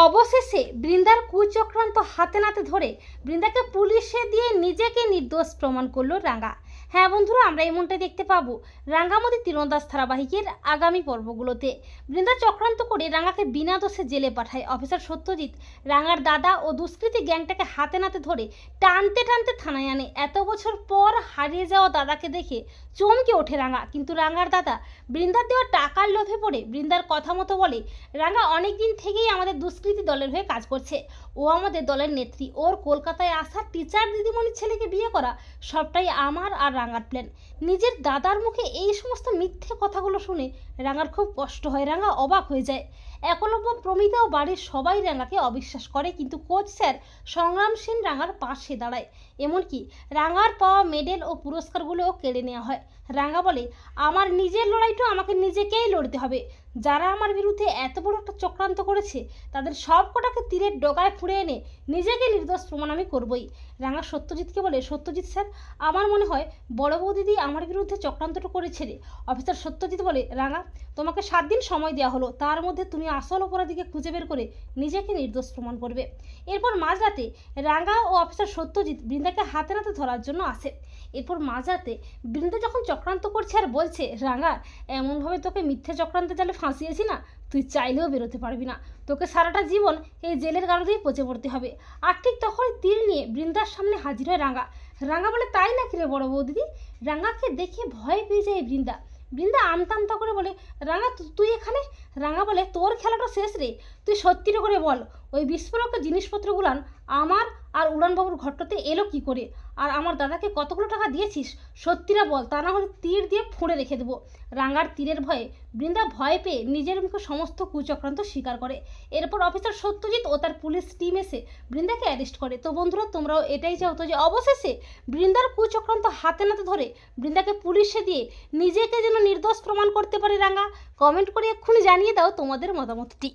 অবশেষে বৃন্দার কুচক্রান্ত হাতে নাতে ধরে বৃন্দাকে পুলিশে দিয়ে নিজেকে নির্দোষ প্রমাণ করলো রাঙ্গা। হ্যাঁ বন্ধুরা, আমরা এমনটাই দেখতে পাবো রাঙ্গামতি তীরন্দাজ ধারাবাহিকের আগামী পর্বগুলোতে। বৃন্দা চক্রান্ত করে রাঙ্গাকে বিনা দোষে জেলে পাঠায় অফিসার সত্যজিৎ। রাঙ্গার দাদা ও দুষ্কৃতী গ্যাংটাকে হাতে নাতে ধরে টানতে টানতে থানায় আনে। এত বছর পর হারিয়ে যাওয়া দাদাকে দেখে চমকে ওঠে রাঙ্গা, কিন্তু রাঙ্গার দাদা বৃন্দার দেওয়া টাকার লোভে পড়ে বৃন্দার কথা মতো বলে, রাঙ্গা অনেকদিন থেকেই আমাদের দুষ্কৃতী দলের হয়ে কাজ করছে, ও আমাদের দলের নেত্রী, ওর কলকাতায় আসা টিচার দিদিমণির ছেলেকে বিয়ে করা সবটাই আমার আর রাঙ্গার প্ল্যান। নিজের দাদার মুখে এই সমস্ত মিথ্যে কথাগুলো শুনে রাঙ্গার খুব কষ্ট হয়। রাঙ্গা অবাক হয়ে যায়। একলব্য, প্রমিতা ও বাড়ির সবাই রাঙ্গাকে অবিশ্বাস করে, কিন্তু কোচ স্যার সংগ্রাম সেন রাঙ্গার পাশে দাঁড়ায়। এমনকি রাঙ্গার পাওয়া মেডেল ও পুরস্কারগুলোও কেড়ে নেওয়া হয়। রাঙ্গা বলে, আমার নিজের লড়াইটা আমাকে নিজেকেই লড়তে হবে। যারা আমার বিরুদ্ধে এত বড় একটা চক্রান্ত করেছে তাদের সব কটাকে তীরের ডগায় ফুঁড়ে এনে নিজেকে নির্দোষ প্রমাণ আমি করবই। রাঙ্গা সত্যজিৎকে বলে, সত্যজিৎ স্যার, আমার মনে হয় বড় বৌদিদি আমার বিরুদ্ধে চক্রান্তটা করেছে রে। অফিসার সত্যজিৎ বলে, রাঙ্গা, তোমাকে 7 দিন সময় দেওয়া হলো, তার মধ্যে তুমি আসল অপরাধীকে খুঁজে বের করে নিজেকে নির্দোষ প্রমাণ করবে। এরপর মাঝরাতে রাঙ্গা ও অফিসার সত্যজিৎ বৃন্দাকে হাতে নাতে ধরার জন্য আসে। এরপর মাঝরাতে বৃন্দা যখন চক্রান্ত করছে আর বলছে, রাঙ্গা, এমনভাবে তোকে মিথ্যে চক্রান্তে জালে ফাঁসিয়েছি না, তুই চাইলেও বেরোতে পারবি না, তোকে সারাটা জীবন এই জেলের গারদেই পচে পড়তে হবে। আর ঠিক তখন তীর নিয়ে বৃন্দার সামনে হাজির হয় রাঙ্গা। রাঙ্গা বলে, তাই নাকি রে বড় বৌদিদি? রাঙ্গাকে দেখে ভয় পেয়ে যায় বৃন্দা। বৃন্দা আমতা আমতা করে বলে, রাঙ্গা, তুই এখানে? রাঙ্গা বলে, তোর খেলাটা শেষ রে, তুই সত্যিটা করে বল, ওই বিস্ফোরকের জিনিসপত্রগুলান আমার আর উড়ানবাবুর ঘরটাতে এলো কি করে? আর আমার দাদাকে কতগুলো টাকা দিয়েছিস? সত্যিটা বল, তা না হলে তীর দিয়ে ফুঁড়ে রেখে দেবো। রাঙ্গার তীরের ভয়ে বৃন্দা ভয় পেয়ে নিজের মুখে সমস্ত কুচক্রান্ত স্বীকার করে। এরপর অফিসার সত্যজিৎ ও তার পুলিশ টিম এসে বৃন্দাকে অ্যারেস্ট করে। তো বন্ধুরা, তোমরাও এটাই চাও তো যে অবশেষে বৃন্দার কুচক্রান্ত হাতে নাতে ধরে বৃন্দাকে পুলিশে দিয়ে নিজেকে যেন নির্দোষ প্রমাণ করতে পারে রাঙ্গা? কমেন্ট করে এক্ষুনি জানিয়ে দাও তোমাদের মতামতটি।